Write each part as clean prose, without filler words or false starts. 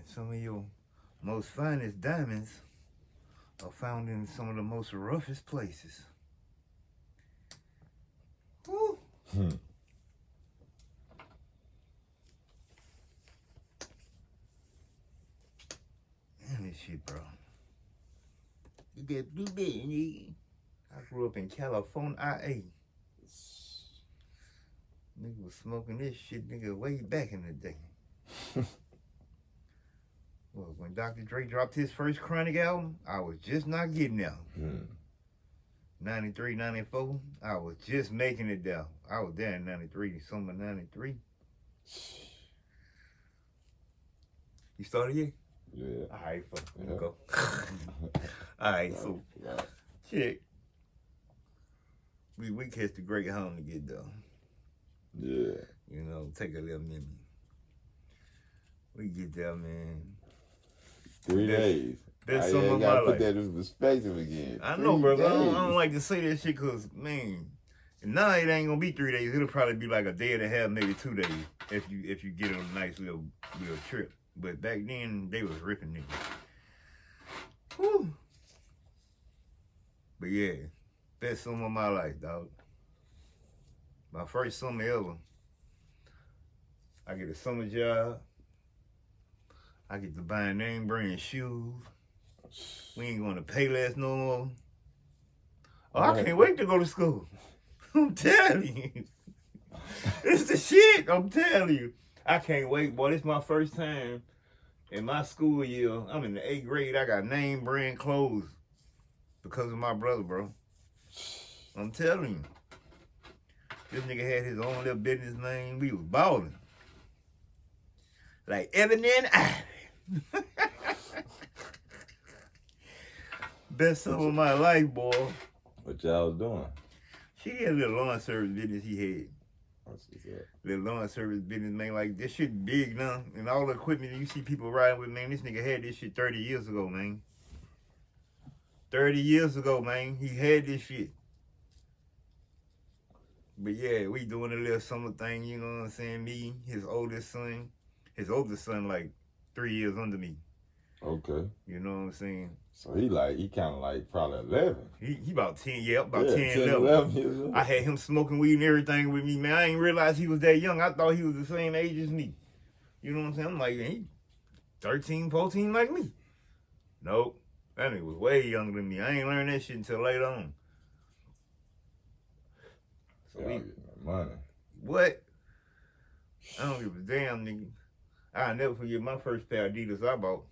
Some of your most finest diamonds are found in some of the most roughest places. Woo. Man, this shit, bro. You get blue nigga. I grew up in California, IA. Nigga was smoking this shit, nigga, way back in the day. Well, when Dr. Dre dropped his first Chronic album, I was just not getting out. 93, 94, I was just making it down. I was there in 93, summer 93. You started yet? Yeah. All right, fuck. Yeah. Go. All right, so, shit. We catch the great home to get done. Yeah. You know, take a little minute. We get there, man. 3 days. Best summer of my life. Put that in perspective again. I know, bro. I don't like to say that shit because, man, now it ain't gonna be 3 days. It'll probably be like a day and a half, maybe 2 days, if you get on a nice little trip. But back then, they was ripping niggas. Whew. But yeah, best summer of my life, dog. My first summer ever. I get a summer job. I get to buy name brand shoes. We ain't going to pay less no more. Oh, I can't wait to go to school. I'm telling you. It's the shit, I'm telling you. I can't wait, boy. This is my first time in my school year. I'm in the 8th grade. I got name brand clothes because of my brother, bro. I'm telling you. This nigga had his own little business name. We was balling. Like Ebony and Ivy. Best summer of my life, boy. What y'all was doing? She had a little lawn service business he had. What's that? Little lawn service business, man. Like, this shit big now. And all the equipment you see people riding with, man. This nigga had this shit 30 years ago, man. 30 years ago, man. He had this shit. But yeah, we doing a little summer thing, you know what I'm saying? Me, his oldest son, like 3 years under me. Okay. You know what I'm saying? So he kind of like probably 11. He about 10, about 10, 11 years old. I had him smoking weed and everything with me, man. I ain't realize he was that young. I thought he was the same age as me. You know what I'm saying? I'm like, man, he 13, 14 like me. Nope. That nigga was way younger than me. I ain't learned that shit until later on. So we money. What? I don't give a damn, nigga. I'll never forget my first pair of Adidas I bought.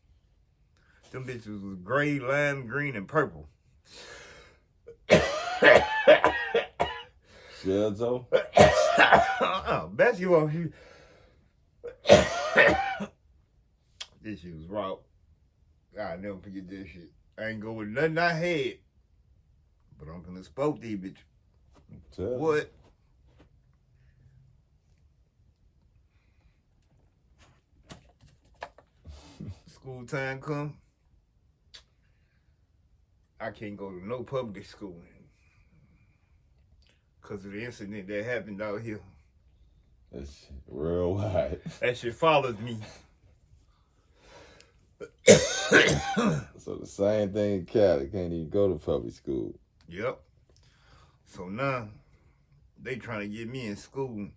Them bitches was gray, lime green, and purple. Shelzo? Basketball shoes. This shit was raw. I'll never forget this shit. I ain't go with nothing I had. But I'm gonna spoke these bitches. What? School time come. I can't go to no public school because of the incident that happened out here. That's worldwide. That shit follows me. So the same thing in Cali, can't even go to public school. Yep. So now they trying to get me in school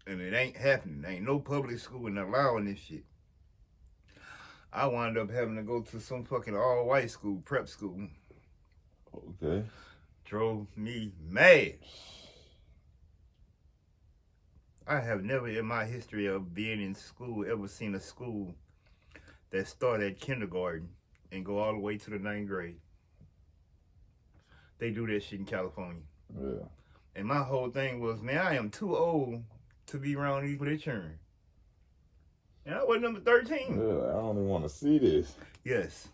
and it ain't happening. There ain't no public school and allowing this shit. I wound up having to go to some fucking all-white school, prep school. Okay. Drove me mad. I have never in my history of being in school ever seen a school that start at kindergarten and go all the way to the 9th grade. They do that shit in California. Yeah. And my whole thing was, man, I am too old to be around these with their children. And I was number 13. Yeah, I don't even want to see this. Yes.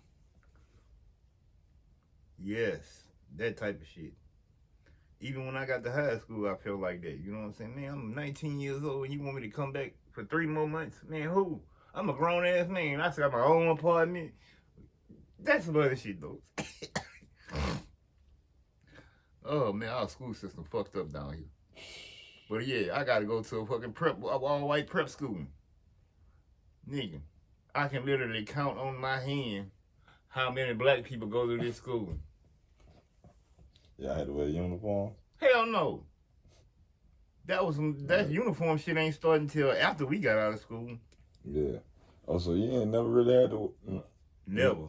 Yes. That type of shit. Even when I got to high school, I felt like that. You know what I'm saying? Man, I'm 19 years old and you want me to come back for 3 more months? Man, who? I'm a grown-ass man. I got my own apartment. That's some other shit, though. Oh, man, our school system fucked up down here. But, yeah, I got to go to a fucking prep, all-white prep school. Nigga, I can literally count on my hand how many black people go to this school. Y'all had to wear uniform? Hell no. That uniform shit ain't starting until after we got out of school. Yeah. Oh, so you ain't never really had to... Never.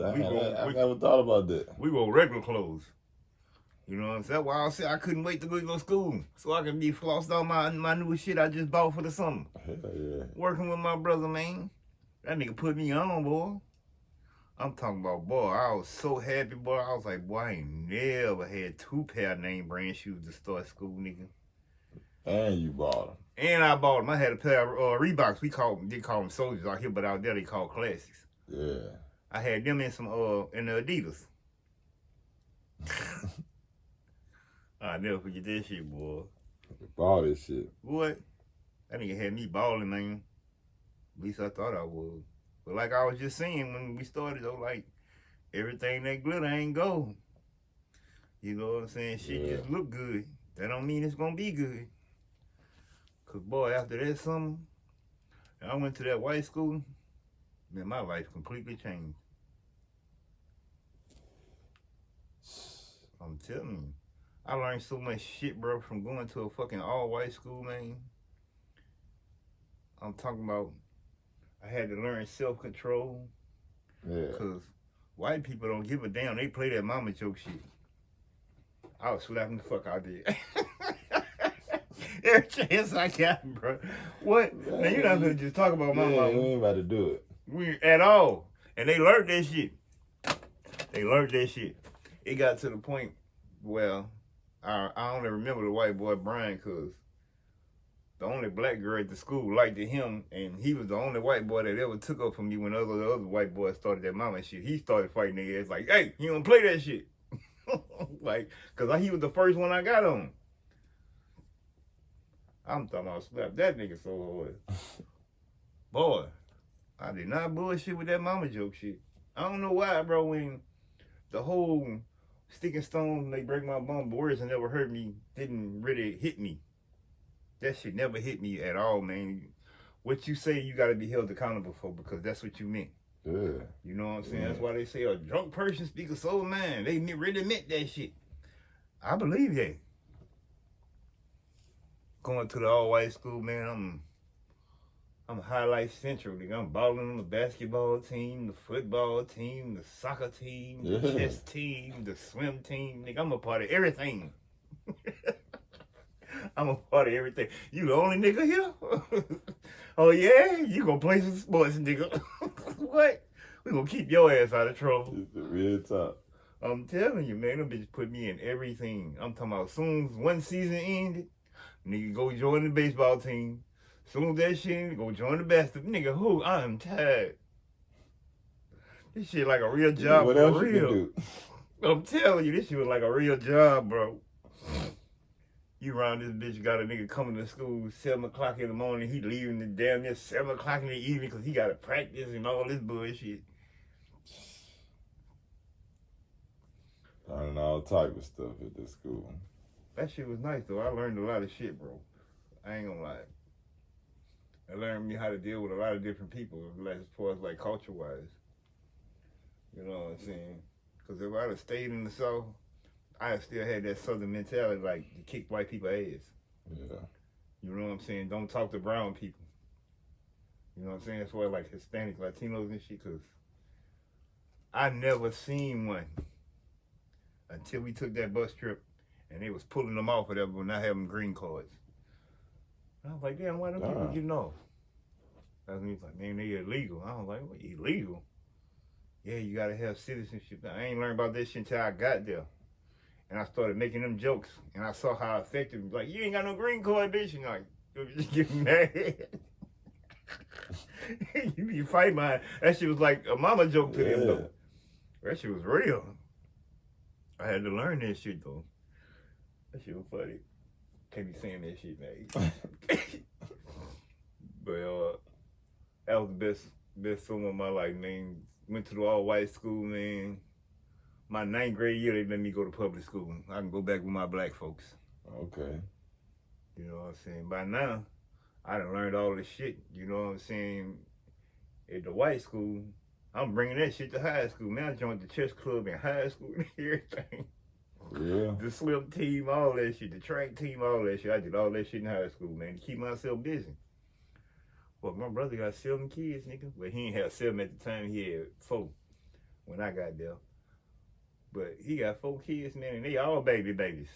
I never thought about that. We wore regular clothes. You know what I'm saying? That's why I said I couldn't wait to go to school so I can be flossed on my new shit I just bought for the summer. Hell yeah. Working with my brother, man. That nigga put me on, boy. I'm talking about, boy, I was so happy, boy. I was like, boy, I ain't never had 2 pair of name brand shoes to start school, nigga. And you bought them. And I bought them. I had a pair of Reeboks. They call them soldiers out here, but out there they call classics. Yeah. I had them in some in the Adidas. I'll never forget that shit, boy. Bought this shit. What? That nigga had me balling, man. At least I thought I was. But like I was just saying when we started, though, like, everything that glitter ain't gold. You know what I'm saying? Shit just look good. That don't mean it's gonna be good. Cause boy, after that summer, I went to that white school, man, my life completely changed. I'm telling you. I learned so much shit, bro, from going to a fucking all-white school, man. I'm talking about I had to learn self-control. Yeah. Because white people don't give a damn. They play that mama joke shit. I was slapping the fuck out there. Every chance I got, bro. What? Now, you're not going to just talk about my mama. We ain't about to do it. We at all. And they learned that shit. They learned that shit. It got to the point, well, I only remember the white boy Brian because the only black girl at the school liked him, and he was the only white boy that ever took up for me when the other white boys started that mama shit. He started fighting their ass like, hey, you don't play that shit. Like, because he was the first one I got on. I'm talking about slap that nigga so hard. Boy, I did not bullshit with that mama joke shit. I don't know why, bro, when the whole stick and stone, they break my bum, words and never hurt me, didn't really hit me. That shit never hit me at all, man. What you say, you got to be held accountable for because that's what you meant. Yeah. You know what I'm saying? That's why they say a drunk person speaks a soul man. They really meant that shit. I believe that. Going to the all-white school, man, I'm highlight central. Nigga. I'm balling on the basketball team, the football team, the soccer team, the chess team, the swim team. Nigga, I'm a part of everything. I'm a part of everything. You the only nigga here? Oh, yeah? You gonna play some sports, nigga. What? We gonna keep your ass out of trouble. It's the real talk. I'm telling you, man, them bitches put me in everything. I'm talking about as soon as one season ended, nigga go join the baseball team. As soon as that shit ended, go join the basketball. Nigga, who? I'm tired. This shit like a real job what for else real. You can do? I'm telling you, this shit was like a real job, bro. You around this bitch got a nigga coming to school 7 o'clock in the morning. He leaving the damn near 7 o'clock in the evening because he got to practice and all this bullshit. Learning all type of stuff at this school. That shit was nice, though. I learned a lot of shit, bro. I ain't gonna lie. It learned me how to deal with a lot of different people, as far as like culture-wise. You know what I'm saying? Because if I'd have stayed in the South, I still had that Southern mentality, like, to kick white people ass. Yeah. You know what I'm saying? Don't talk to brown people. You know what I'm saying? As far as like Hispanics, Latinos and shit, because I never seen one until we took that bus trip and they was pulling them off whatever when I had them green cards. And I was like, damn, why don't people getting off? That's when he was like, man, they illegal. I was like, what, illegal? Yeah, you gotta have citizenship. I ain't learned about this shit until I got there. And I started making them jokes, and I saw how effective. Like, you ain't got no green card, bitch. And like, you just get mad. You be fighting my. That shit was like a mama joke to them, though. That shit was real. I had to learn that shit, though. That shit was funny. Can't be saying that shit, man. But that was the best summer of my life, man. Went to the all-white school, man. My 9th grade year, they let me go to public school. I can go back with my black folks. Okay. You know what I'm saying? By now, I done learned all this shit. You know what I'm saying? at the white school. I'm bringing that shit to high school. Man, I joined the chess club in high school and everything. Yeah. The swim team, all that shit. The track team, all that shit. I did all that shit in high school, man, to keep myself busy. Well, my brother got 7 kids, nigga. Well, he ain't have 7 at the time. He had 4 when I got there. But he got 4 kids, man, and they all babies.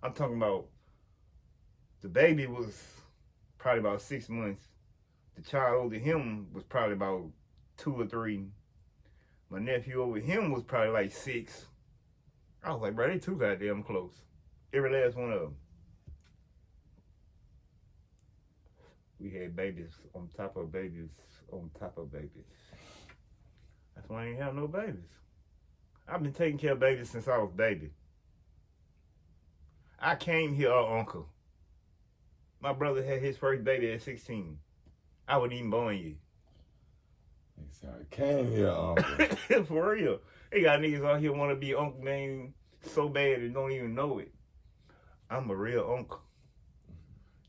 I'm talking about the baby was probably about 6 months. The child over him was probably about 2 or 3. My nephew over him was probably like 6. I was like, bro, they too goddamn close. Every last one of them. We had babies on top of babies on top of babies. That's why I ain't have no babies. I've been taking care of babies since I was baby. I came here our uncle. My brother had his first baby at 16. I wasn't even born yet. He said, I came here, uncle. For real. They got niggas out here want to be uncle name so bad and don't even know it. I'm a real uncle.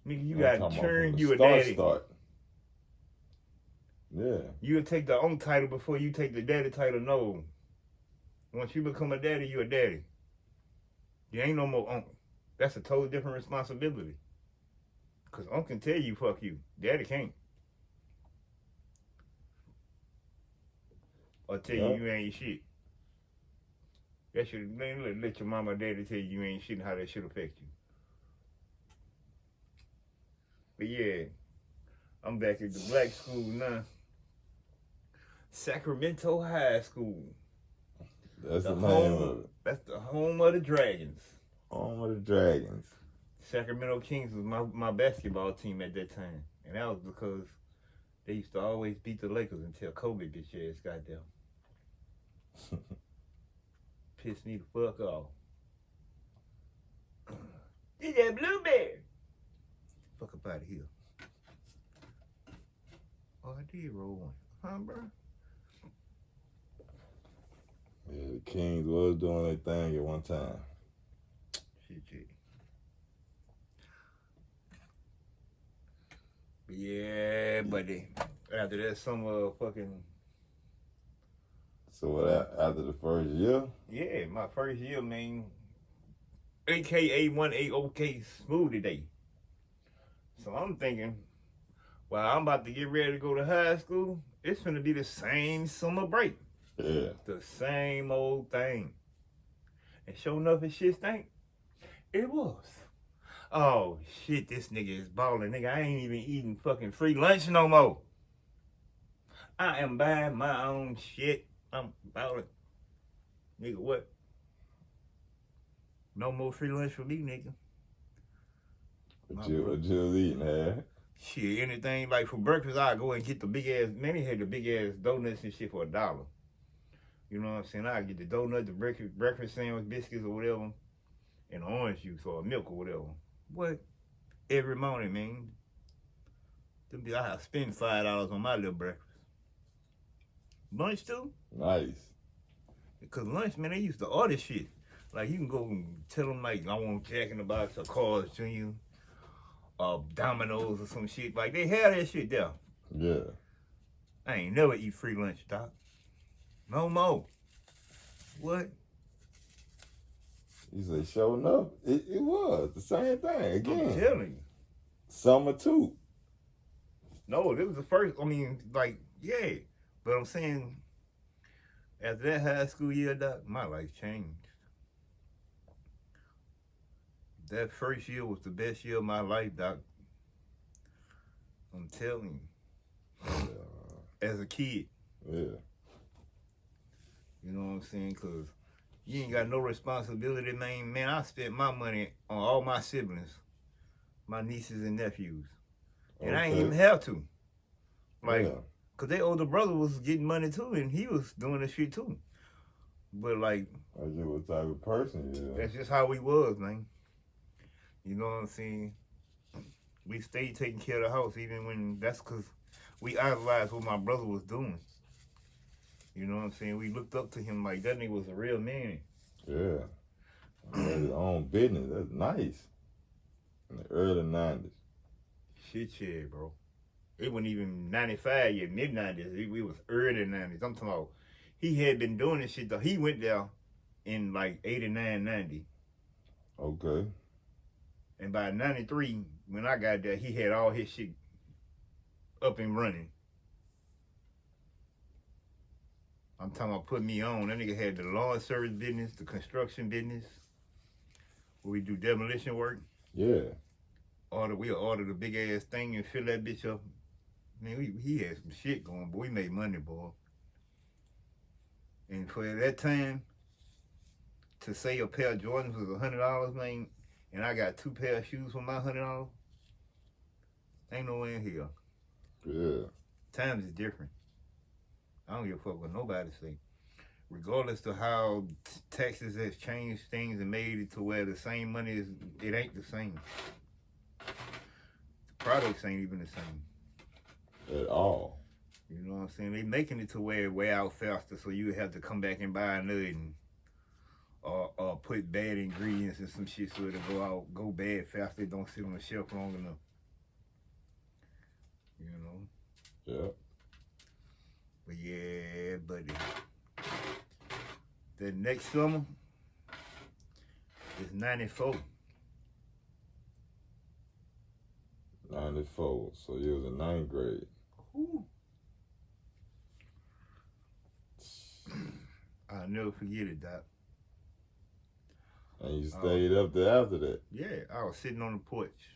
Nigga, you got to turn you a daddy. Start. Yeah. You'll take the uncle title before you take the daddy title. No. Once you become a daddy, you a daddy. You ain't no more uncle. That's a totally different responsibility. Because uncle can tell you fuck you. Daddy can't. Or tell you ain't shit. That should let your mama or daddy tell you ain't shit and how that shit affect you. But yeah, I'm back at the black school now. Sacramento High School. That's the name of it. That's the home of the Dragons. Home of the Dragons. Sacramento Kings was my basketball team at that time. And that was because they used to always beat the Lakers until Kobe bitch ass got them. Pissed me the fuck off. It's that blueberry. Fuck up out of here. Oh, I did roll one. Huh, bro? Yeah, the Kings was doing their thing at one time. Shit. But yeah, buddy. After that summer fucking... So what, after the first year? Yeah, my first year, man. AKA 180K Smoothie Day. So I'm thinking, while I'm about to get ready to go to high school, it's gonna be the same summer break. Yeah. The same old thing. And sure enough, it shit stink. It was. Oh, shit, this nigga is balling. Nigga, I ain't even eating fucking free lunch no more. I am buying my own shit. I'm balling. Nigga, what? No more free lunch for me, nigga. What you was eating, huh? Shit, anything like for breakfast, I go and get the big ass, man, they had the big ass donuts and shit for $1. You know what I'm saying? I get the donut, the breakfast sandwich, biscuits or whatever, and orange juice or milk or whatever. What? Every morning, man. I spend $5 on my little breakfast. Lunch too? Nice. Because lunch, man, they used to order shit. Like, you can go and tell them, like, I want Jack in the Box or Carl's Jr. or Domino's or some shit. Like, they had that shit there. Yeah. I ain't never eat free lunch, doc. No more. What? You say, sure enough, it was the same thing again. I'm telling you. Summer too. No, it was the first, I mean, like, yeah. But I'm saying, after that high school year, doc, my life changed. That first year was the best year of my life, doc. I'm telling you. As a kid. Yeah. You know what I'm saying? Because you ain't got no responsibility, man. Man, I spent my money on all my siblings, my nieces and nephews. And I ain't even have to. Like, because their older brother was getting money too, and he was doing this shit too. But, like, that's just what type of person you are. That's just how we was, man. You know what I'm saying? We stayed taking care of the house, even when that's because we idolized what my brother was doing. You know what I'm saying? We looked up to him like that nigga was a real man. Yeah. He had his own business. That's nice. In the early 90s. Shit, yeah, bro. It wasn't even 95 yet, mid 90s. It was early 90s. I'm talking about he had been doing this shit though. He went there in like 89, 90. Okay. And by 93, when I got there, he had all his shit up and running. I'm talking about putting me on. That nigga had the lawn service business, the construction business, where we do demolition work. Yeah. We'll order the big ass thing and fill that bitch up. Man, he had some shit going, but we made money, boy. And for that time, to say a pair of Jordans was $100, man, and I got 2 pair of shoes for my $100, ain't no way in here. Yeah. Times is different. I don't give a fuck what nobody say. Regardless of how taxes has changed things and made it to where the same money is, it ain't the same. The products ain't even the same. At all. You know what I'm saying? They making it to where it wear out faster, so you have to come back and buy another and or put bad ingredients and some shit so it'll go bad faster. It don't sit on the shelf long enough. You know? Yeah. But yeah, buddy. The next summer is 94. 94. So you was in 9th grade. Ooh. I'll never forget it, Doc. And you stayed up there after that. Yeah, I was sitting on the porch.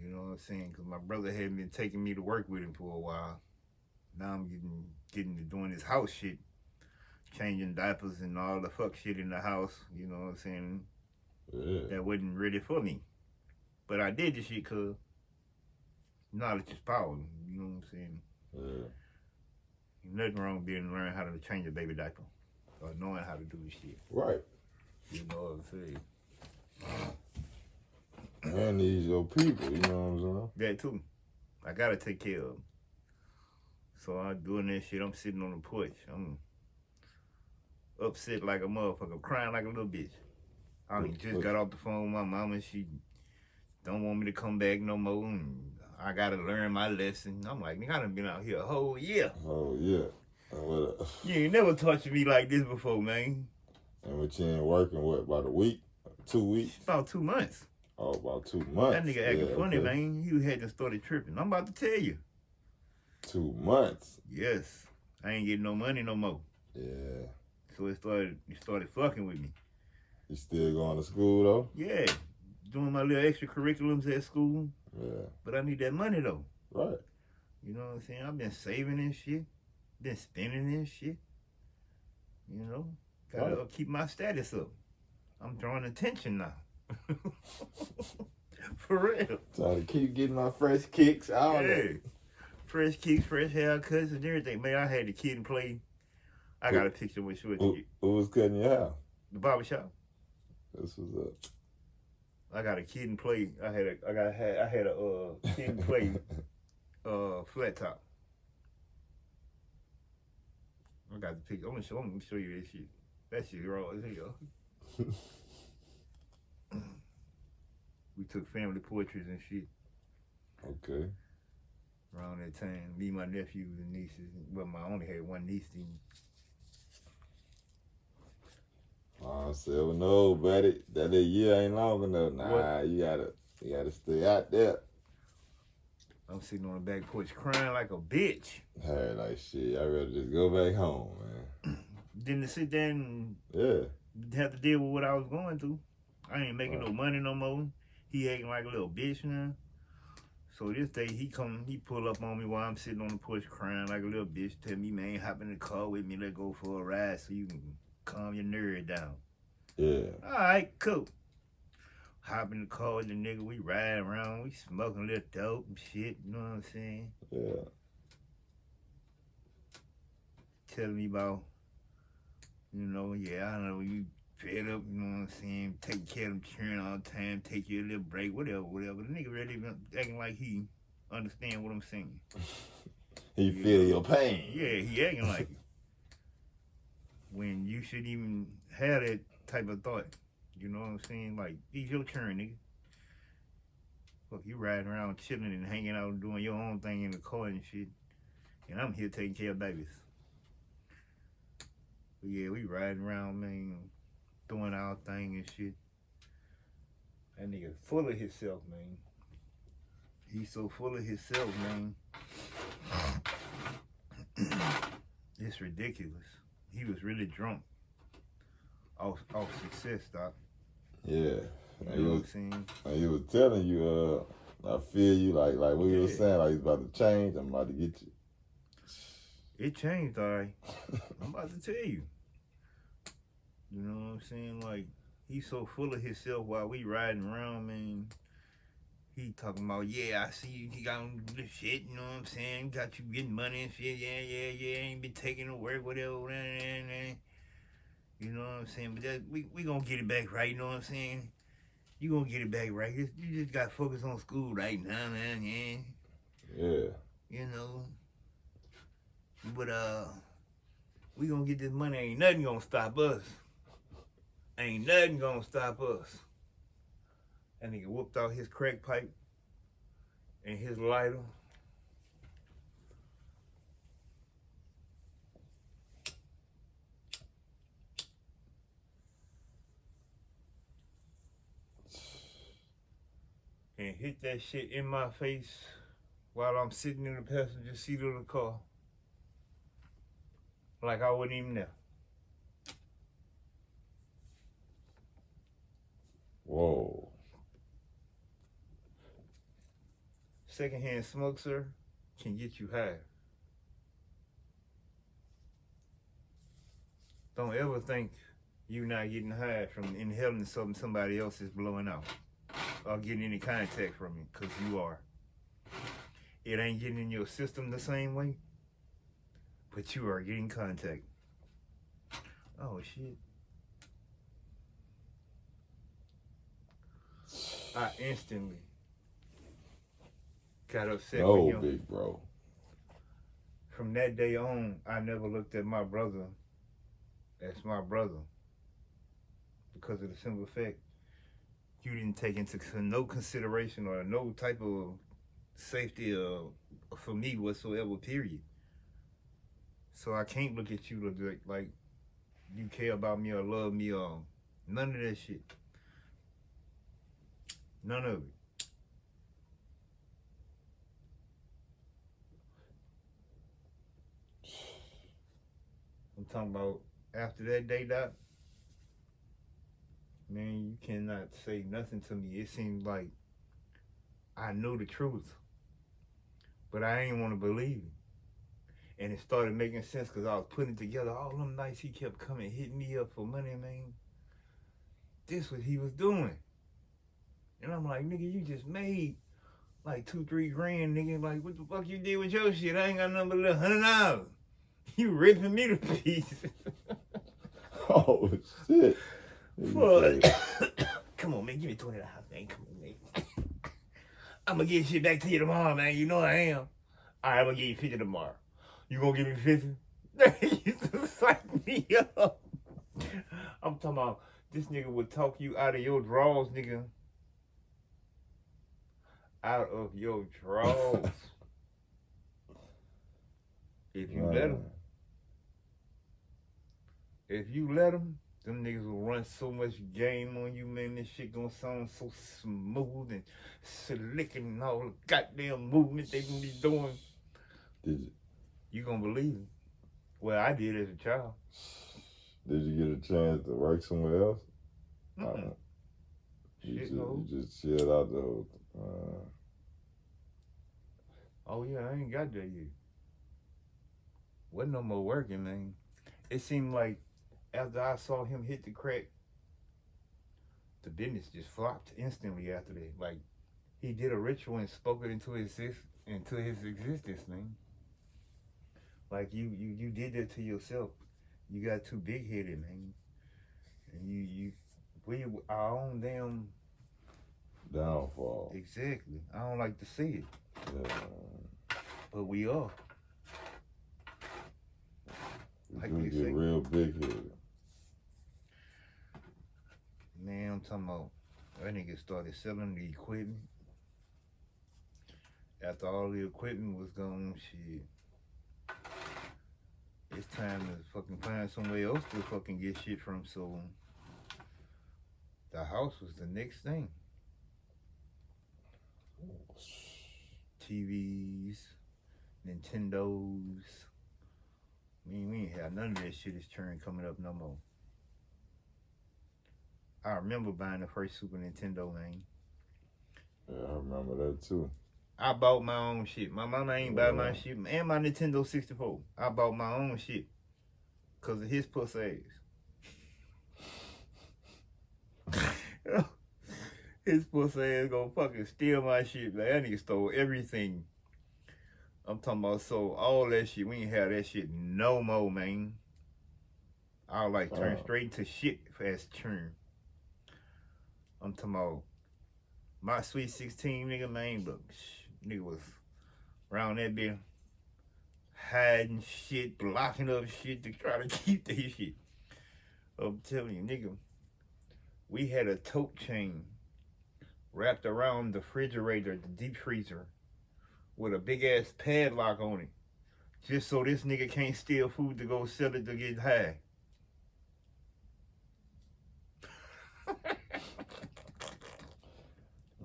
You know what I'm saying? Because my brother had been taking me to work with him for a while. Now I'm getting to doing this house shit. Changing diapers and all the fuck shit in the house. You know what I'm saying? Yeah. That wasn't ready for me. But I did the shit because knowledge is power. You know what I'm saying? Yeah. Nothing wrong with being learning how to change a baby diaper. Or knowing how to do the shit. Right. You know what I'm saying? And these your people, you know what I'm saying? That too. I gotta take care of them. So I'm doing that shit. I'm sitting on the porch. I'm upset like a motherfucker, crying like a little bitch. I just got off the phone with my mama. She don't want me to come back no more. And I gotta learn my lesson. I'm like, nigga, I done been out here a whole year. Oh, yeah. And what, You ain't never touched me like this before, man. and what you ain't working, what, about a week? 2 weeks? About 2 months. Oh, about 2 months. That nigga acting funny, man. He had to started tripping. I'm about to tell you. 2 months? Yes. I ain't getting no money no more. Yeah. So it started fucking with me. You still going to school, though? Yeah. Doing my little extracurriculums at school. Yeah. But I need that money, though. Right. You know what I'm saying? I've been saving this shit. Been spending this shit. You know? Gotta keep my status up. I'm drawing attention now. For real. Trying to keep getting my fresh kicks out. Yeah. Fresh kicks, fresh haircuts, and everything. Man, I had the kid play. I got a picture with you. Who was cutting your hair? The barbershop. This was up. I got a kid and play. I had a kid and play flat top. I got the picture. I'm gonna show you this shit. That shit raw as hell. We took family portraits and shit Okay. around that time. Me, my nephews and nieces. Well, I only had one niece then. I said, well, no, buddy, that year ain't long enough. Nah, What? you gotta stay out there. I'm sitting on the back porch crying like a bitch. Hey, like shit, I'd rather just go back home, man. Didn't sit there and Yeah. have to deal with what I was going through. I ain't making no money no more. He acting like a little bitch now. So this day he pull up on me while I'm sitting on the porch crying like a little bitch. Tell me, man, hop in the car with me, let's go for a ride so you can calm your nerve down. Yeah. All right, cool. Hop in the car with the nigga, we ride around, we smoking a little dope and shit, you know what I'm saying? Yeah. Telling me about, you know, yeah, I know you fed up, you know what I'm saying, take care of them children all the time, take you a little break, whatever. The nigga really been acting like he understand what I'm saying. He feel your pain. Yeah, he acting like it. When you should even have that type of thought. You know what I'm saying? Like, it's your turn, nigga. Fuck, you riding around chilling and hanging out and doing your own thing in the car and shit. And I'm here taking care of babies. But yeah, we riding around, man, doing our thing and shit. That nigga full of himself, man. He's so full of himself, man. It's ridiculous. He was really drunk off success, Doc. Yeah. You know what I'm saying? He was telling you, I feel you, like we were saying, like he's about to change, I'm about to get you. It changed, all right. I'm about to tell you. You know what I'm saying? Like, he's so full of himself while we riding around, man. He talking about, yeah, I see you got on the shit, you know what I'm saying? Got you getting money and shit, yeah, ain't been taking to work, whatever, you know what I'm saying? But that, we gonna get it back right, you know what I'm saying? You gonna get it back right. You just got to focus on school right now, man, Yeah. You know? But, we gonna get this money, ain't nothing gonna stop us. Ain't nothing gonna stop us. That nigga whooped out his crack pipe and his lighter. And hit that shit in my face while I'm sitting in the passenger seat of the car. Like I wasn't even there. Whoa. Secondhand smoke, sir, can get you high. Don't ever think you not getting high from inhaling something somebody else is blowing out or getting any contact from it, because you are. It ain't getting in your system the same way, but you are getting contact. Oh, shit. I instantly got upset with him. Big bro. From that day on, I never looked at my brother as my brother, because of the simple fact you didn't take into no consideration or no type of safety for me whatsoever, period. So I can't look at you like you care about me or love me or none of that shit. None of it. I'm talking about after that day, Doc, man, you cannot say nothing to me. It seemed like I knew the truth, but I ain't want to believe it. And it started making sense because I was putting together all them nights he kept coming, hitting me up for money, man. This what he was doing. And I'm like, nigga, you just made like 2-3 grand, nigga. Like, what the fuck you did with your shit? I ain't got nothing but $100. You ripping me to pieces. Oh, shit. Fuck. Come on, man. Give me $20, man. Come on, man. I'm going to get shit back to you tomorrow, man. You know I am. All right, I'm going to give you 50 tomorrow. You going to give me 50? They used to psych me up. I'm talking about this nigga would talk you out of your drawers, nigga. Out of your drawers. If you let him. If you let them, them niggas will run so much game on you, man. This shit gonna sound so smooth and slick and all the goddamn movement they gonna be doing. Did you? You gonna believe it. Well, I did as a child. Did you get a chance to work somewhere else? You just chilled out the whole Oh, yeah, I ain't got that yet. Wasn't no more working, man. It seemed like after I saw him hit the crack, the business just flopped instantly after that. Like, he did a ritual and spoke it into his existence, man. Like, you did that to yourself. You got too big-headed, man. And we our own damn downfall. Exactly. I don't like to see it. Yeah. But we are. Like they get real big-headed. Man, I'm talking about that nigga started selling the equipment. After all the equipment was gone, shit. It's time to fucking find somewhere else to fucking get shit from. So the house was the next thing. TVs, Nintendos. We ain't have none of that shit is turn coming up no more. I remember buying the first Super Nintendo, man. Yeah, I remember that too. I bought my own shit. My mama ain't buy my shit. And my Nintendo 64. I bought my own shit. Cause of his pussy ass. His pussy ass gonna fucking steal my shit, man. That nigga stole everything. I'm talking about so all that shit. We ain't have that shit no more, man. I was like turn straight to shit fast turn. I'm talking about my Sweet 16 nigga, man, but nigga was around that bitch hiding shit, blocking up shit to try to keep that shit. I'm telling you, nigga, we had a tote chain wrapped around the refrigerator, the deep freezer, with a big ass padlock on it, just so this nigga can't steal food to go sell it to get high.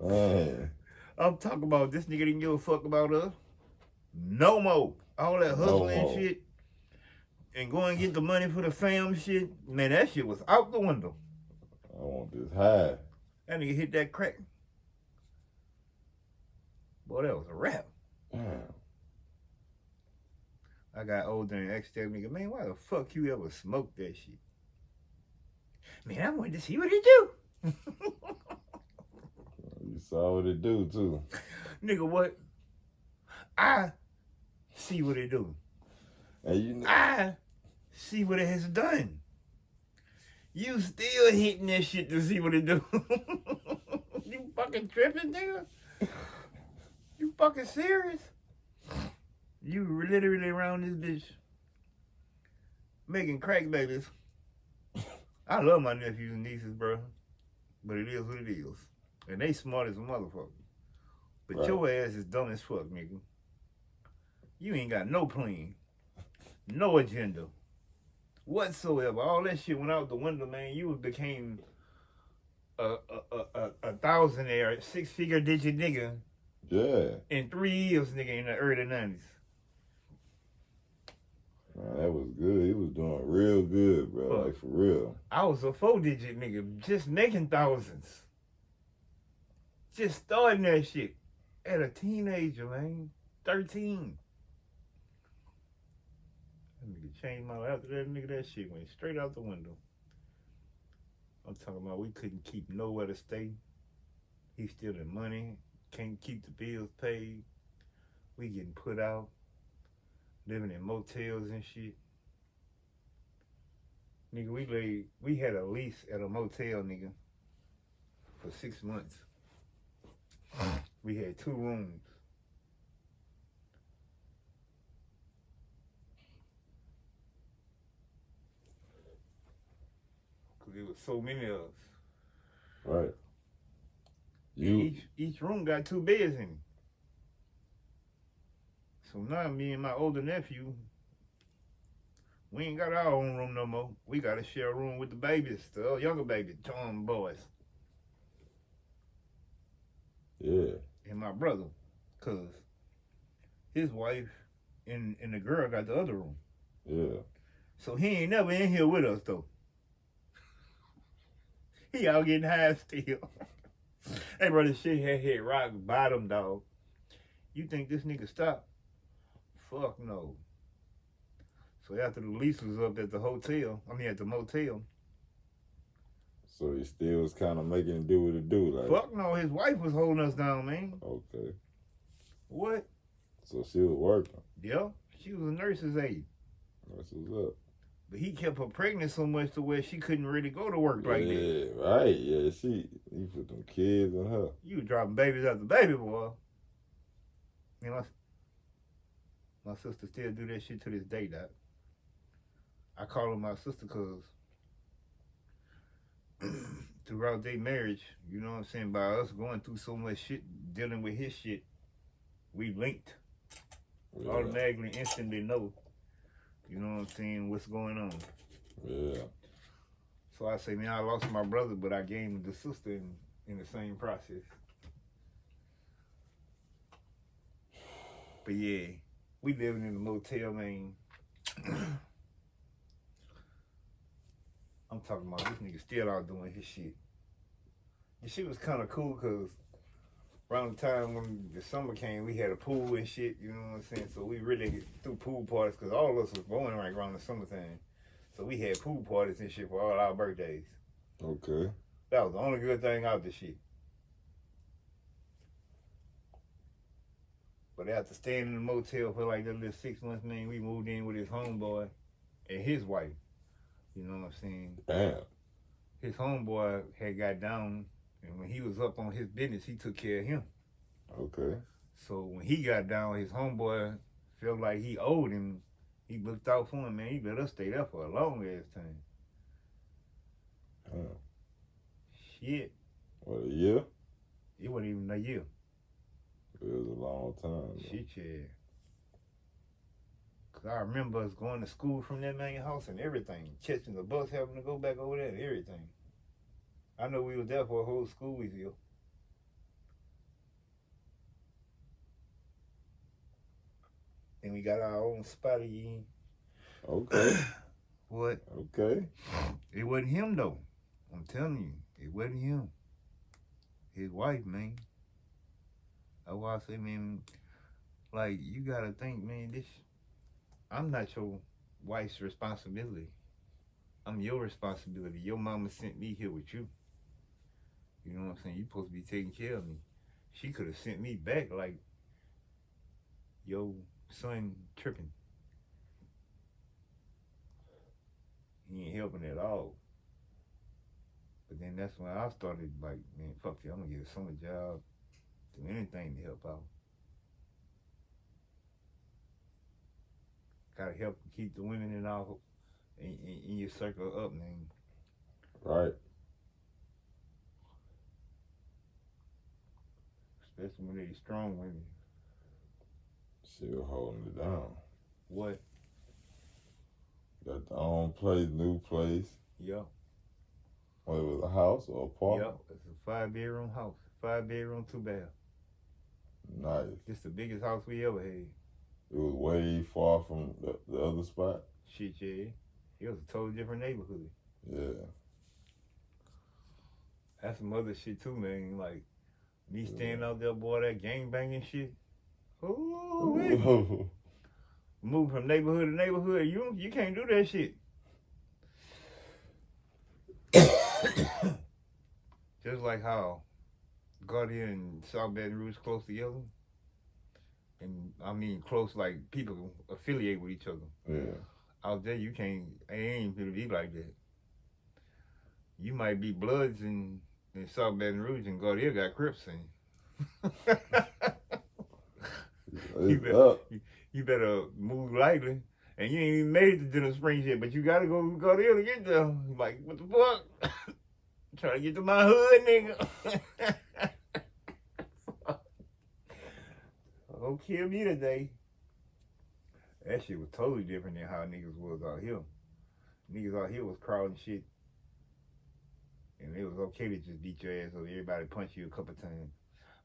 Man. I'm talking about this nigga didn't give a fuck about us. No more. All that hustling shit and go and get the money for the fam shit. Man, that shit was out the window. I want this high. That nigga hit that crack. Boy, that was a wrap. Damn. I got older and asked that nigga, man, why the fuck you ever smoked that shit? Man, I wanted to see what it do. You saw what it do too. Nigga, what? I see what it do. And you know, I see what it has done. You still hitting that shit to see what it do. You fucking tripping, nigga? You fucking serious? You literally around this bitch making crack babies. I love my nephews and nieces, bro. But it is what it is. And they smart as a motherfucker. But right. your ass is dumb as fuck, nigga. You ain't got no plan. No agenda. Whatsoever. All that shit went out the window, man. You became a thousandaire, 6-figure digit nigga. Yeah. In 3 years, nigga, in the early 90s. Man, that was good. He was doing real good, bro. Fuck. Like, for real. I was a 4-digit nigga, just making thousands. Just starting that shit at a teenager, man. 13. That nigga changed my life. After that nigga, that shit went straight out the window. I'm talking about we couldn't keep nowhere to stay. He stealing money. Can't keep the bills paid. We getting put out. Living in motels and shit. Nigga, we had a lease at a motel, nigga, for 6 months. We had 2 rooms. Cause there was so many of us. Right. Each room got 2 beds in it. So now me and my older nephew, we ain't got our own room no more. We gotta share a room with the babies, the younger babies, Tom boys. Yeah. And my brother. Cause his wife and the girl got the other room. Yeah. So he ain't never in here with us though. He out getting high still. Hey brother, shit had hit rock bottom, dog. You think this nigga stop? Fuck no. So after the lease was up at the at the motel. So he still was kind of making it do what it do, like. Fuck no, his wife was holding us down, man. Okay. What? So she was working. Yeah, she was a nurse's aide. That's what's up. But he kept her pregnant so much to where she couldn't really go to work like that. Yeah, right. Yeah, he put them kids in her. You was dropping babies after baby, boy. You know, my sister still do that shit to this day, Doc. I call her my sister because throughout their marriage, you know what I'm saying, by us going through so much shit, dealing with his shit, We linked. Yeah. Automatically, instantly know. You know what I'm saying? What's going on? Yeah. So I say, man, I lost my brother, but I gained the sister in the same process. But yeah, we living in a motel, man. I'm talking about this nigga still out doing his shit. The shit was kind of cool because around the time when the summer came, we had a pool and shit, you know what I'm saying? So we really threw pool parties because all of us was born right around the summertime. So we had pool parties and shit for all our birthdays. Okay. That was the only good thing out of the shit. But after staying in the motel for like that little 6 months, man, we moved in with his homeboy and his wife. You know what I'm saying? Damn. His homeboy had got down, and when he was up on his business, he took care of him. Okay. So when he got down, his homeboy felt like he owed him. He looked out for him, man. He let us stay there for a long ass time. Damn. Shit. What, a year? It wasn't even a year. It was a long time. Shit, yeah. Cause I remember us going to school from that man's house and everything. Catching the bus, having to go back over there and everything. I know we was there for a whole school year. And we got our own spot again. Okay. What? Okay. It wasn't him though. I'm telling you, it wasn't him. His wife, man. That's why I say, man, like, you gotta think, man, I'm not your wife's responsibility. I'm your responsibility. Your mama sent me here with you. You know what I'm saying? You supposed to be taking care of me. She could have sent me back like, yo, son tripping. He ain't helping at all. But then that's when I started like, man, fuck it, I'm gonna get a summer job, do anything to help out. Gotta help keep the women in your circle up, man. Right. Especially when they strong women. She was holding it down. What? Got their own place, new place. Yeah. Well, it was a house or apartment? Yeah, it's a 5-bedroom house. 5-bedroom, 2-bath. Nice. It's the biggest house we ever had. It was way far from the other spot? Shit, yeah. It was a totally different neighborhood. Yeah. That's some other shit too, man. Like, me standing out there, boy, that gangbanging shit. Ooh, move from neighborhood to neighborhood. You can't do that shit. Just like how Gaudier and South Baton Rouge close together. And I mean close like people affiliate with each other. Yeah. Out there you can't, it ain't gonna be like that. You might be Bloods in South Baton Rouge and Gaudier got Crips in. You better move lightly. And you ain't even made it to Denham Springs yet, but you gotta go there to get there. Like, what the fuck? Trying to get to my hood, nigga. Don't kill me today. That shit was totally different than how niggas was out here. Niggas out here was crowding shit. And it was okay to just beat your ass or everybody punch you a couple times.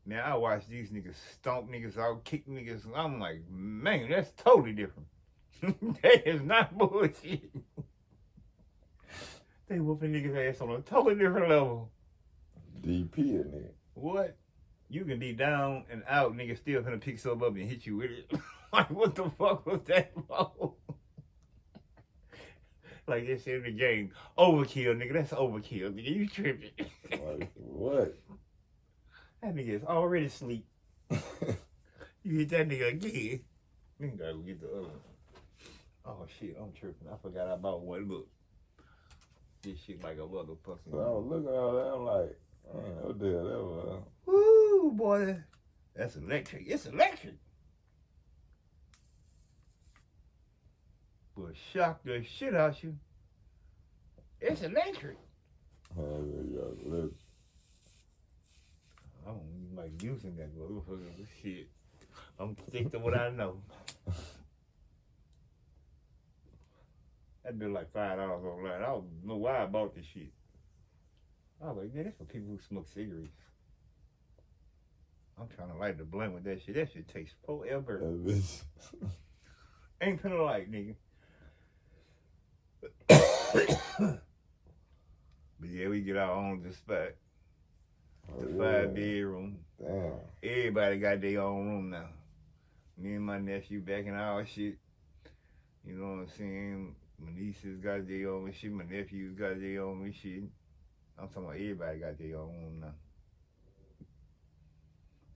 Man, I watch these niggas stomp niggas out, kick niggas. And I'm like, man, that's totally different. That is not bullshit. They whooping niggas ass on a totally different level. DP in there. What? You can be down and out, nigga still gonna pick something up and hit you with it. Like, what the fuck was that for? Like they said in the game, overkill, nigga, that's overkill, nigga, you tripping. Like, what? That nigga is already asleep. You hit that nigga again. Nigga gotta go get the other one. Oh shit, I'm tripping. I forgot about one. Look. This shit like a motherfucker. So I was looking at that, I'm like, man, what the hell that was? Woo, boy. That's electric. It's electric. Will shock the shit out you. It's electric. I I don't even like using that motherfucker. Shit. I'm stick to what I know. That bill like $5 online. I don't know why I bought this shit. I was like, man, that's for people who smoke cigarettes. I'm trying to light the blunt with that shit. That shit takes forever. That bitch. Ain't finna light, nigga. But yeah, we get our own spot. Oh, The yeah. 5-bedroom. Damn. Everybody got their own room now. Me and my nephew back in our shit. You know what I'm saying? My nieces got their own shit. My nephews got their own shit. I'm talking about everybody got their own room now.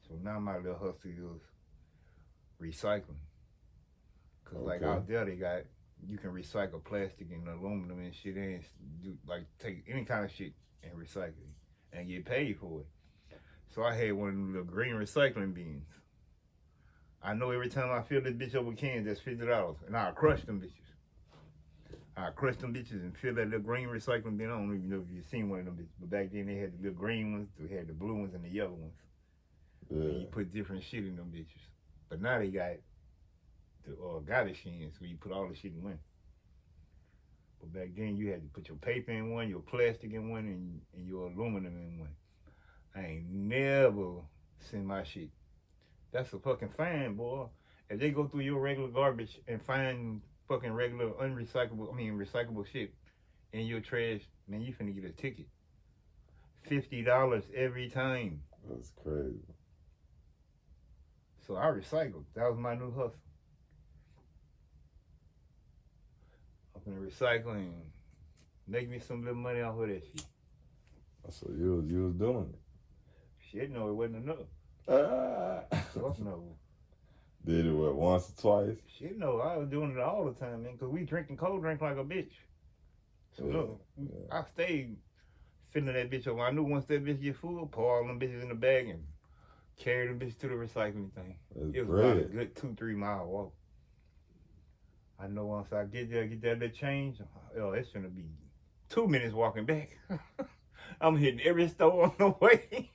So now my little hustle is recycling. Cause like Okay. out there you can recycle plastic and aluminum and shit and do like take any kind of shit and recycle it and get paid for it. So I had one of them little green recycling bins. I know every time I fill this bitch up with cans, that's $50, and I'll crush them bitches. I'll crush them bitches and fill that little green recycling bin. I don't even know if you've seen one of them bitches, but back then they had the little green ones, they had the blue ones and the yellow ones. And Yeah. you put different shit in them bitches. But now they got the garbage cans where you put all the shit in one. But back then you had to put your paper in one, your plastic in one, and your aluminum in one. I ain't never seen my shit. That's a fucking fine, boy. If they go through your regular garbage and find fucking regular recyclable shit in your trash, man, you finna get a ticket. $50 every time. That's crazy. So I recycled. That was my new hustle. I'm gonna recycle and make me some little money off of that shit. So you was doing it. Shit, no, it wasn't enough. Fuck no. Did it what, once or twice? Shit, no, I was doing it all the time, man, because we drinking cold drink like a bitch. So look, I stayed filling that bitch up. I knew once that bitch get full, pour all them bitches in the bag and carry them bitches to the recycling thing. That's It was about a great. good 2-3 mile walk. I know once I get there, get that little change, it's gonna be 2 minutes walking back. I'm hitting every store on the way.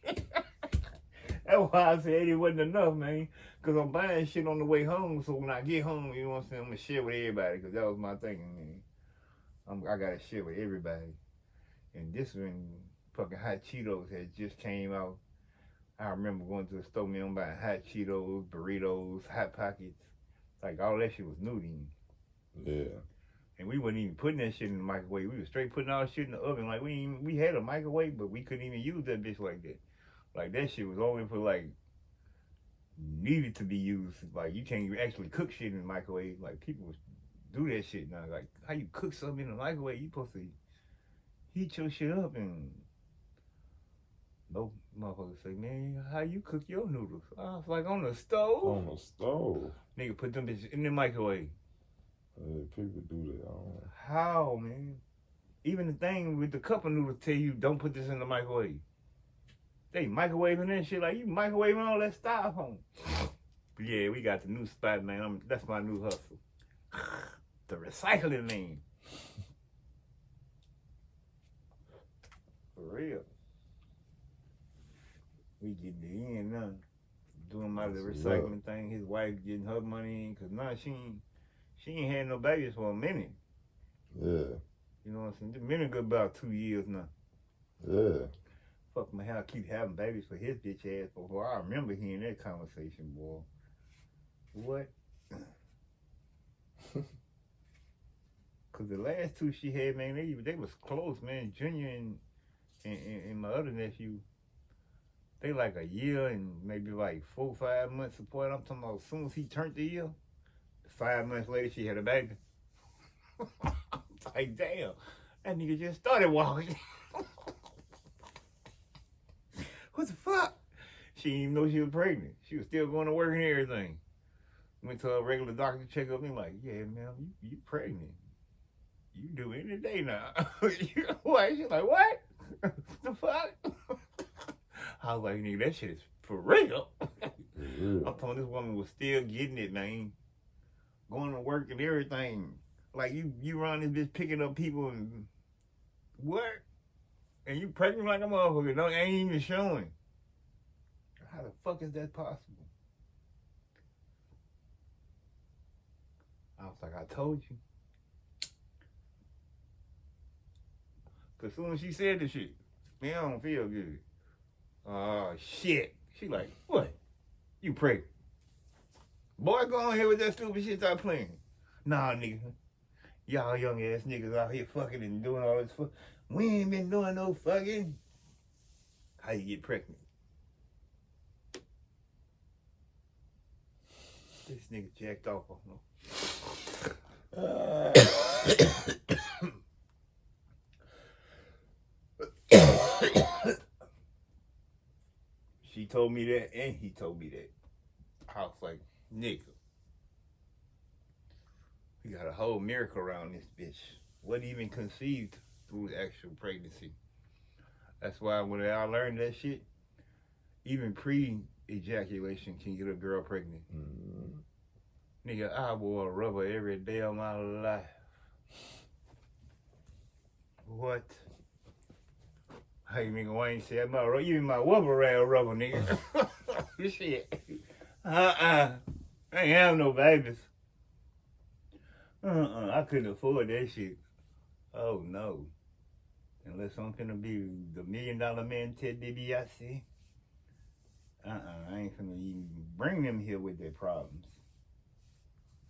That's why I said it wasn't enough, man. Because I'm buying shit on the way home, so when I get home, you know what I'm saying, I'm going to share with everybody, because that was my thinking, man. I got to share with everybody. And this when fucking Hot Cheetos had just came out. I remember going to the store, man, buying Hot Cheetos, burritos, Hot Pockets. Like, all that shit was new to me. Yeah. And we wasn't even putting that shit in the microwave. We was straight putting all shit in the oven. Like, we had a microwave, but we couldn't even use that bitch like that. Like, that shit was only for, like, needed to be used. Like, you can't actually cook shit in the microwave. Like, people do that shit now. Like, how you cook something in the microwave, you supposed to heat your shit up and no motherfuckers say, man, how you cook your noodles? I was like, on the stove? On the stove. Nigga put them bitches in the microwave. Yeah, people do that. I don't know. How, man? Even the thing with the cup of noodles tell you don't put this in the microwave. They microwaving that shit like you microwaving all that styrofoam. But yeah, we got the new spot, man. That's my new hustle. The recycling man. For real. We getting it in now. Doing my little recycling thing. His wife getting her money in, cause now she ain't had no babies for a minute. Yeah. You know what I'm saying? It's been a good about 2 years now. Yeah. Fuck my hell, keep having babies for his bitch ass before. I remember hearing that conversation, boy. What? Cause the last two she had, man, they was close, man. Junior and my other nephew, they like a year and maybe like 4 or 5 months apart. I'm talking about as soon as he turned the year, 5 months later she had a baby. I'm like, damn, that nigga just started walking. What the fuck? She didn't even know she was pregnant. She was still going to work and everything. Went to a regular doctor checkup and like, yeah, man, you pregnant. You do any day now. What? She's like, what? The fuck? I was like, nigga, that shit is for real. I'm telling this woman was still getting it, man. Going to work and everything. Like you around this bitch picking up people and what? And you pregnant like a motherfucker. No, ain't even showing. How the fuck is that possible? I was like, I told you. Cause soon as she said the shit, man, I don't feel good. Oh shit. She like, what? You pregnant? Boy, go on here with that stupid shit stop playing. Nah, nigga. Y'all young ass niggas out here fucking and doing all this fuck. We ain't been doing no fucking. How you get pregnant? This nigga jacked off on She told me that and he told me that. I was like, nigga. We got a whole miracle around this bitch. Wasn't even conceived through actual pregnancy. That's why when I learned that shit, even pre-ejaculation can get a girl pregnant. Mm-hmm. Nigga, I wore a rubber every day of my life. What? Hey, nigga, Wayne said, you in my rubber rail rubber, nigga. Shit. I ain't have no babies. I couldn't afford that shit. Oh, no. Unless I'm finna be the $1 million man, Ted DiBiase. I ain't finna even bring them here with their problems.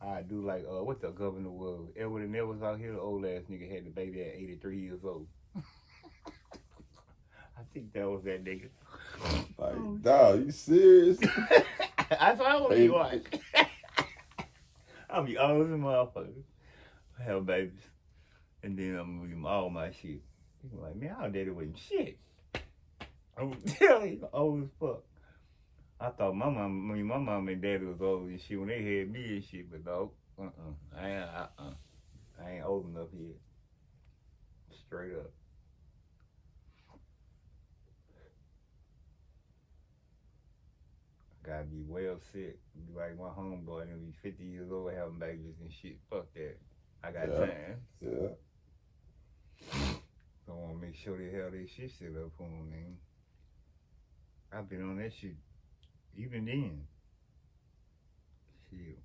I do like, what the governor was. Edward and Edwards out here, the old ass nigga had the baby at 83 years old. I think that was that nigga. Like, dog, you serious? That's why I want to be like. I'll be old as a motherfucker. Have babies. And then I'm gonna give them all my shit. He's like, man, our daddy wasn't shit. I'm telling you, old as fuck. I thought my mom and daddy was old and shit when they had me and shit, but no, I ain't old enough yet. Straight up. I gotta be well set. Be like my homeboy and be 50 years old having babies and shit. Fuck that. I got time. Yeah. So I wanna make sure they have their shit set up for them, man. I've been on that shit even then. Shit.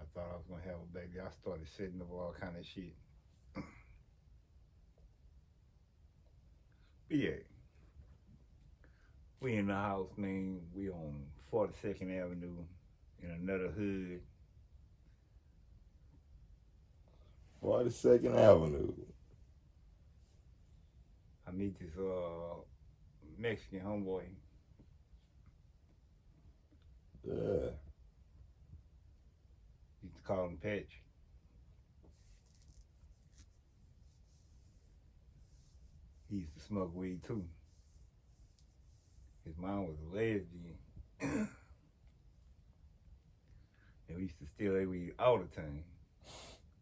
I thought I was gonna have a baby. I started setting up all kind of shit. But yeah. We in the house, man. We on 42nd Avenue in another hood. 42nd Avenue. I meet this Mexican homeboy. Yeah. Used to call him Patch. He used to smoke weed too. His mom was a lesbian. And we used to steal their weed all the time.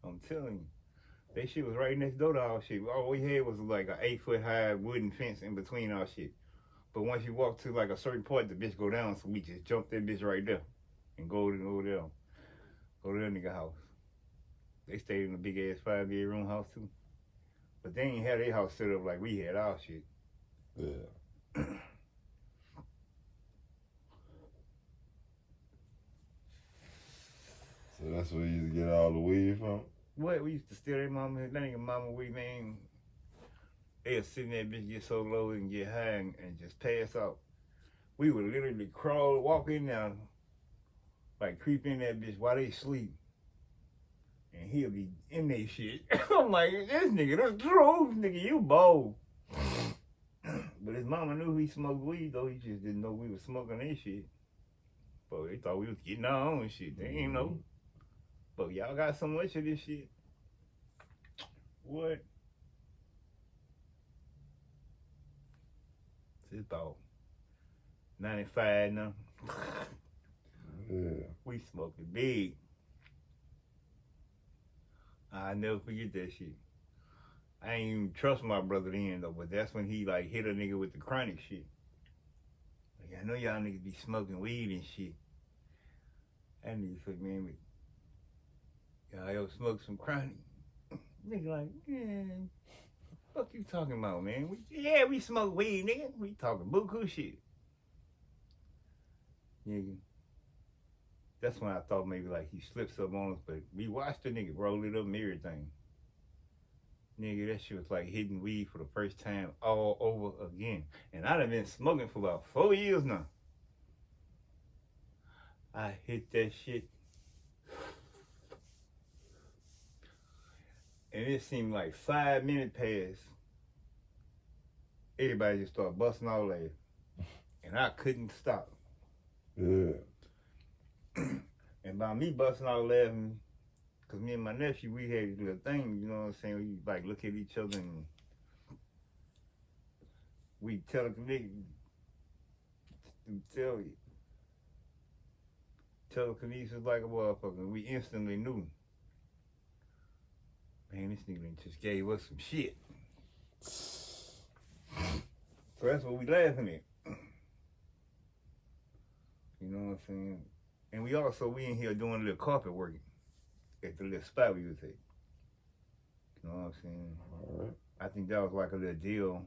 I'm telling you. That shit was right next door to our shit. All we had was like an 8-foot high wooden fence in between our shit. But once you walk to like a certain part, the bitch go down, so we just jump that bitch right there. And go over there. Go to that nigga house. They stayed in a big ass 5-bedroom house too. But they ain't had their house set up like we had our shit. Yeah. So that's where you used to get all the weed from? What? We used to steal their mama, that nigga mama weed, man. They'd sit in that bitch, get so low and get high and just pass out. We would literally crawl, walk in there, like creep in that bitch while they sleep. And he'll be in that shit. I'm like, this nigga, that's true, nigga, you bold. But his mama knew he smoked weed, though. He just didn't know we was smoking that shit. But they thought we was getting our own shit. They ain't know. But y'all got so much of this shit. What? It's about 95 now. Yeah. We smoking big. I never forget that shit. I ain't even trust my brother then though, but that's when he like hit a nigga with the chronic shit. Like, I know y'all niggas be smoking weed and shit. That nigga said, man, y'all ever smoke some chronic? Nigga like, man, fuck you talking about, man? We smoke weed, nigga. We talking buku shit. Nigga. That's when I thought maybe like he slips up on us, but we watched the nigga roll it up and everything. Nigga, that shit was like hitting weed for the first time all over again. And I done been smoking for about 4 years now. I hit that shit. And it seemed like 5 minutes passed. Everybody just started busting out laughing. And I couldn't stop. Yeah. And by me busting out laughing, because me and my nephew, we had a little thing, you know what I'm saying? We like look at each other and we telekinesis like a motherfucker. We instantly knew. Man, this nigga just gave us some shit. So that's what we laughing at. You know what I'm saying? And we in here doing a little carpet work at the little spot we was at. You know what I'm saying? All right. I think that was like a little deal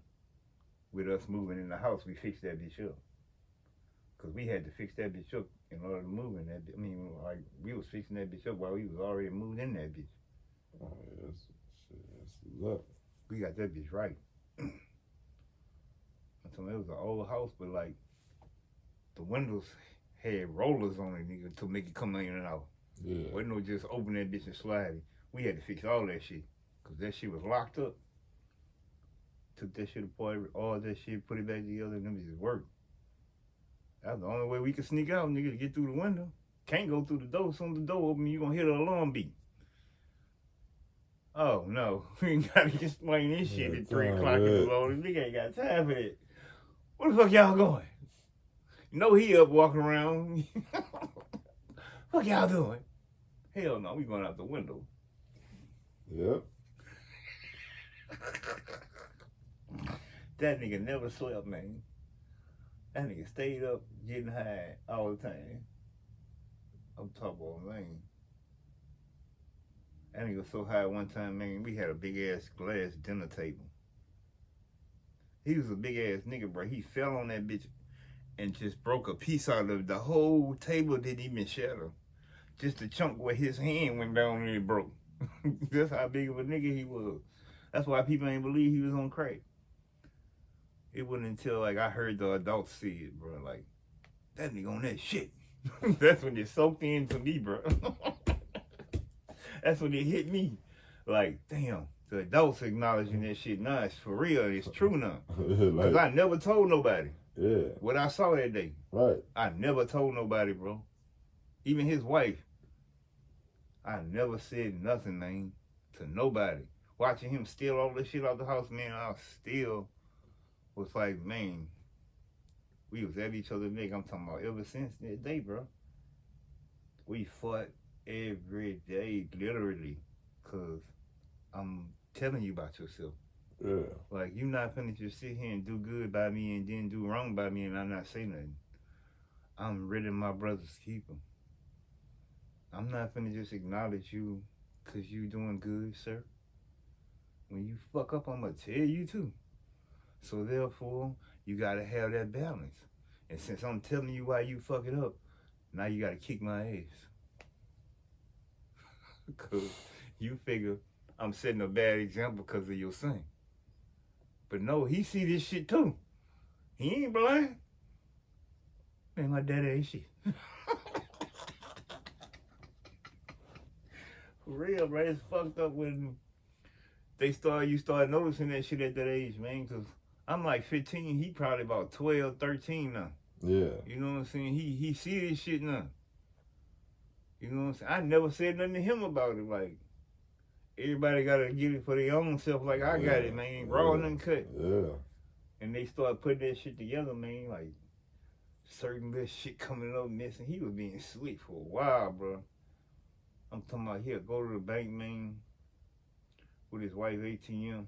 with us moving in the house. We fixed that bitch up. Because we had to fix that bitch up in order to move in that bitch. I mean, like, we was fixing that bitch up while we was already moved in that bitch. Oh, yeah, that's luck. We got that bitch right. I told him it was an old house, but like, the windows had rollers on it, nigga, to make it come in and out. Yeah. Wasn't no just open that bitch and slide it. We had to fix all that shit. Because that shit was locked up. Took that shit apart, all that shit, put it back together, and them just worked. That's the only way we could sneak out, nigga, to get through the window. Can't go through the door. As soon as the door open, you gonna hear the alarm beat. Oh, no. We ain't gotta explain this shit at 3 o'clock in the morning. Nigga ain't got time for that. Where the fuck y'all going? You know he up walking around. Fuck y'all doing? Hell no, we going out the window. Yep. That nigga never slept, man. That nigga stayed up getting high all the time. I'm talking about, man. That nigga was so high one time, man, we had a big ass glass dinner table. He was a big ass nigga, bro. He fell on that bitch and just broke a piece out of the whole table. Didn't even shatter. Just the chunk where his hand went down and it broke. That's how big of a nigga he was. That's why people ain't believe he was on crack. It wasn't until like I heard the adults see it, bro. Like, that nigga on that shit. That's when it soaked into me, bro. That's when it hit me. Like, damn, the adults acknowledging that shit. Nah, it's for real. It's true now. Because I never told nobody. Yeah. What I saw that day. Right. I never told nobody, bro. Even his wife. I never said nothing, man, to nobody. Watching him steal all this shit out the house, man, I still was like, man, we was at each other's neck. I'm talking about ever since that day, bro. We fought every day, literally, because I'm telling you about yourself. Yeah. Like, you not finna just sit here and do good by me and then do wrong by me and I not say nothing. I'm really my brother's keeper. I'm not finna just acknowledge you because you doing good, sir. When you fuck up, I'm gonna tell you too. So therefore, you gotta have that balance. And since I'm telling you why you fuck it up, now you gotta kick my ass. Because you figure I'm setting a bad example because of your son. But no, he see this shit too. He ain't blind. Man, my daddy ain't shit. For real, bro. It's fucked up when you start noticing that shit at that age, man. Because I'm like 15. He probably about 12, 13 now. Yeah. You know what I'm saying? He see this shit now. You know what I'm saying? I never said nothing to him about it. Like, everybody got to get it for their own self like I got it, man. Raw and uncut. Yeah. And they start putting that shit together, man. Like, certain little shit coming up missing. He was being sweet for a while, bro. I'm talking about he'll go to the bank, man, with his wife's ATM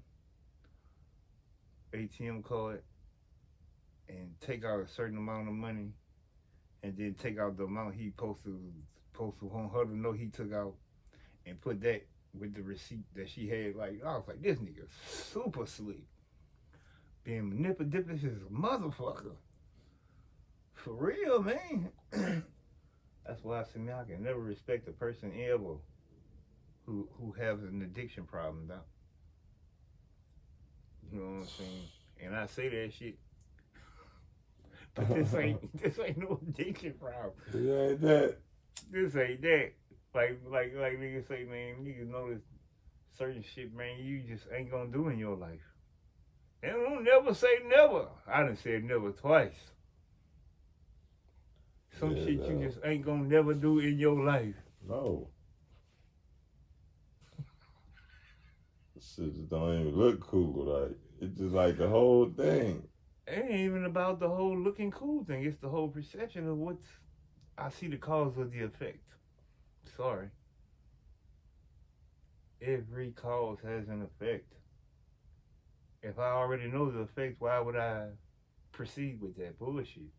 card and take out a certain amount of money and then take out the amount he supposed to want her to know he took out and put that with the receipt that she had. Like, I was like, this nigga super slick. Being manipulative as a motherfucker. For real, man. That's why I say, man, I can never respect a person ever who has an addiction problem, dog. You know what I'm saying? And I say that shit, but this ain't no addiction problem. Yeah, ain't that. This ain't that. Like niggas say, man, niggas know this certain shit, man, you just ain't gonna do in your life. And don't never say never. I done said never twice. Some Yeah, shit no. you just ain't gonna never do in your life. No. Shit just don't even look cool. Like, it's just like the whole thing. It ain't even about the whole looking cool thing. It's the whole perception of what's. I see the cause of the effect. Sorry. Every cause has an effect. If I already know the effect, why would I proceed with that bullshit?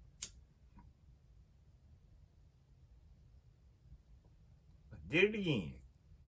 I did it again.